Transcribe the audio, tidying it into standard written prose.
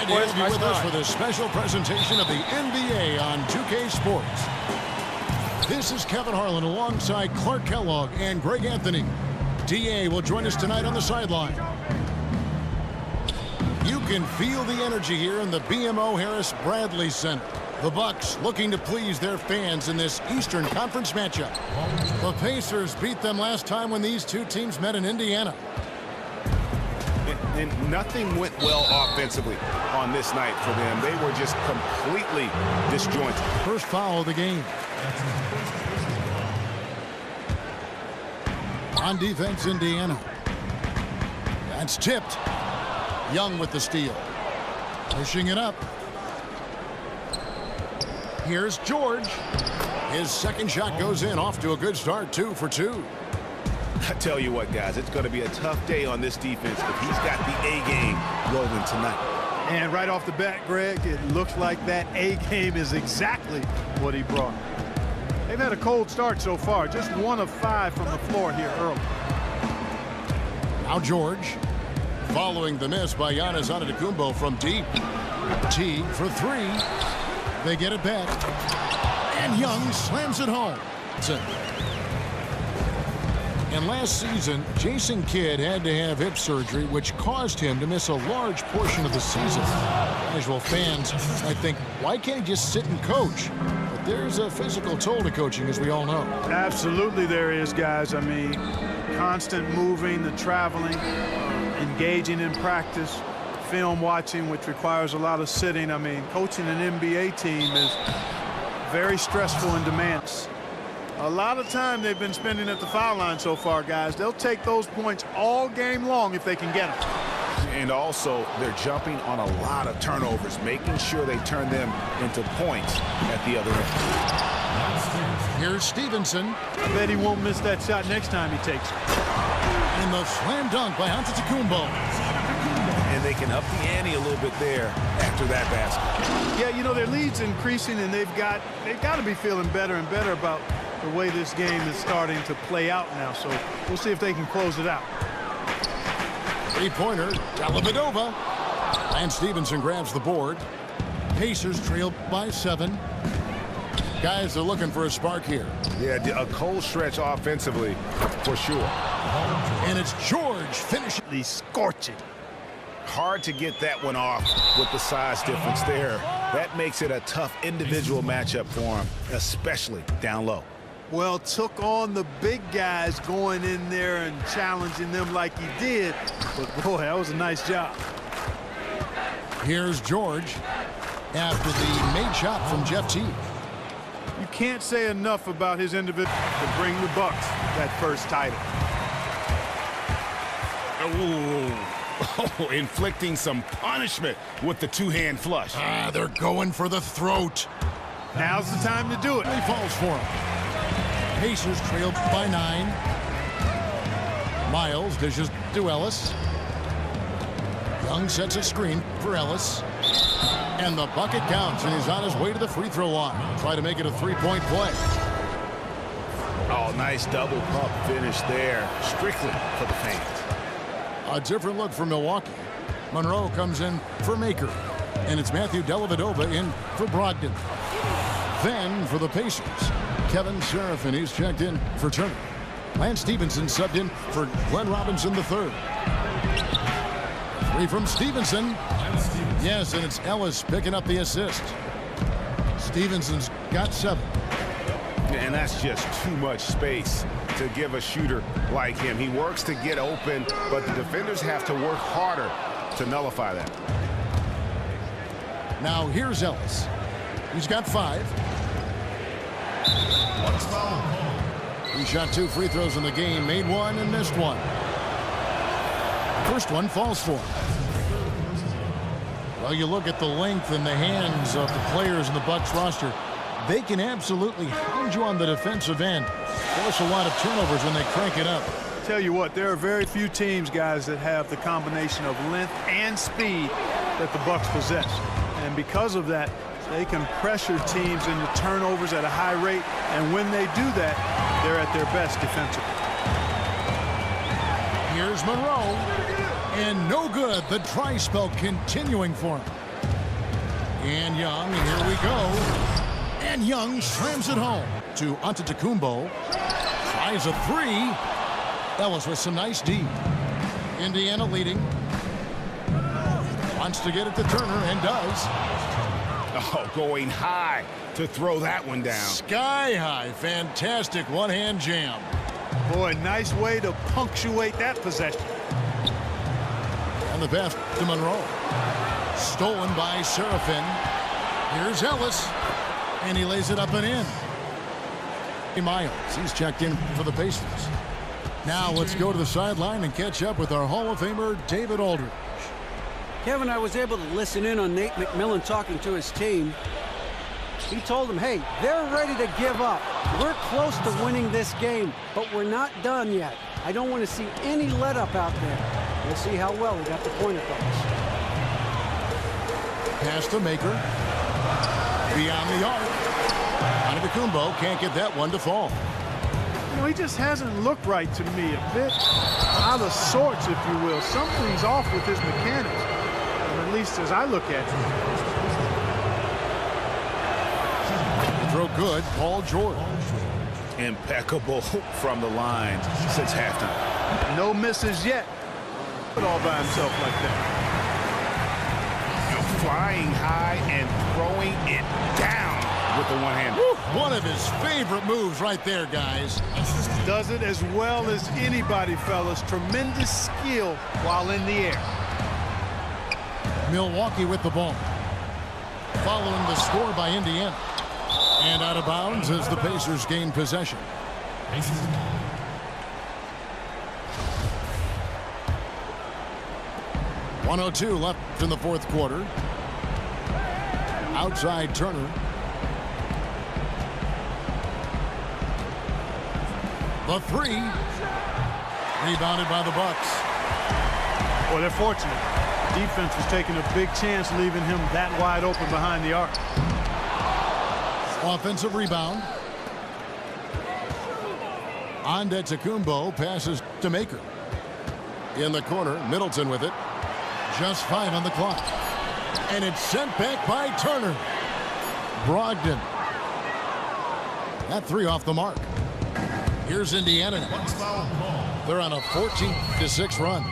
Glad to have you with us for this special presentation of the NBA on 2K Sports. This is Kevin Harlan alongside Clark Kellogg and Greg Anthony. DA will join us tonight on the sideline. You can feel the energy here in the BMO Harris Bradley Center. The Bucks looking to please their fans in this Eastern Conference matchup. The Pacers beat them last time when these two teams met in Indiana. And nothing went well offensively on this night for them. They were just completely disjointed. First foul of the game. On defense, Indiana. That's tipped. Young with the steal. Pushing it up. Here's George. His second shot goes in, off to a good start, 2 for 2. I tell you what, guys, it's going to be a tough day on this defense if he's got the A game rolling tonight. And right off the bat, Greg, it looks like that A game is exactly what he brought. They've had a cold start so far, just 1 of 5 from the floor here early. Now George, following the miss by Giannis Antetokounmpo from deep. Teague for 3. They get it back. And Young slams it home. And last season, Jason Kidd had to have hip surgery, which caused him to miss a large portion of the season. Casual fans might think, why can't he just sit and coach? But there's a physical toll to coaching, as we all know. Absolutely there is, guys. I mean, constant moving, the traveling, engaging in practice, film watching, which requires a lot of sitting. I mean, coaching an NBA team is very stressful and demands. A lot of time they've been spending at the foul line so far, guys. They'll take those points all game long if they can get them. And also, they're jumping on a lot of turnovers, making sure they turn them into points at the other end. Here's Stevenson. I bet he won't miss that shot next time he takes it. And the slam dunk by Antetokounmpo. And they can up the ante a little bit there after that basket. Yeah, you know, their lead's increasing, and they've got to be feeling better and better about the way this game is starting to play out now. So we'll see if they can close it out. Three-pointer, Dellavedova. And Stevenson grabs the board. Pacers trail by 7. Guys are looking for a spark here. Yeah, a cold stretch offensively for sure. And it's George finishing. Scorching. Hard to get that one off with the size difference there. That makes it a tough individual matchup for him, especially down low. Well, took on the big guys going in there and challenging them like he did. But, boy, that was a nice job. Here's George after the made shot from Jeff Teague. You can't say enough about his individual to bring the Bucks that first title. Oh, inflicting some punishment with the two-hand flush. They're going for the throat. Now's the time to do it. He falls for him. Pacers trail by 9. Miles dishes to Ellis. Young sets a screen for Ellis. And the bucket counts, and he's on his way to the free throw line. Try to make it a 3-point play. Oh, nice double pump finish there. Strictly for the fans. A different look for Milwaukee. Monroe comes in for Maker. And it's Matthew Dellavedova in for Brogdon. Then for the Pacers, Kevin Serafin, he's checked in for Turner. Lance Stevenson subbed in for Glenn Robinson III. 3 from Stevenson. Yes, and it's Ellis picking up the assist. Stevenson's got 7. And that's just too much space to give a shooter like him. He works to get open, but the defenders have to work harder to nullify that. Now here's Ellis. He's got 5. He shot 2 free throws in the game, made 1 and missed 1. First one falls for him. Well, you look at the length and the hands of the players in the Bucks roster. They can absolutely hound you on the defensive end. Force a lot of turnovers when they crank it up. Tell you what, there are very few teams, guys, that have the combination of length and speed that the Bucks possess. And because of that, they can pressure teams into turnovers at a high rate. And when they do that, they're at their best defensively. Here's Monroe. And no good. The dry spell continuing for him. And Young, and here we go. And Young slams it home to Antetokounmpo. Tries a three. Ellis with some nice D. Indiana leading. Wants to get it to Turner and does. Oh, going high to throw that one down. Sky high. Fantastic one-hand jam. Boy, nice way to punctuate that possession. And the pass to Monroe. Stolen by Serafin. Here's Ellis. And he lays it up and in. Miles, he's checked in for the Pacers. Now let's go to the sideline and catch up with our Hall of Famer, David Aldridge. Kevin, I was able to listen in on Nate McMillan talking to his team. He told them, hey, they're ready to give up. We're close to winning this game, but we're not done yet. I don't want to see any let up out there. We'll see how well he got the point across. Pass to Maker. Beyond the arc. Antetokounmpo can't get that one to fall. You know, he just hasn't looked right to me. A bit out of sorts, if you will. Something's off with his mechanics, or at least as I look at it. Throw good, Paul George. Impeccable from the line since halftime. No misses yet. But all by himself like that. Flying high and throwing it down with the one hand. One of his favorite moves right there, guys. Does it as well as anybody, fellas. Tremendous skill while in the air. Milwaukee with the ball. Following the score by Indiana. And out of bounds as the Pacers gain possession. 1:02 left in the fourth quarter. Outside Turner. The three. Rebounded by the Bucks. Well, they're fortunate. Defense was taking a big chance leaving him that wide open behind the arc. Offensive rebound. Antetokounmpo passes to Maker. In the corner, Middleton with it. Just 5 on the clock. And it's sent back by Turner. Brogdon. That three off the mark. Here's Indiana. They're on a 14-6 run.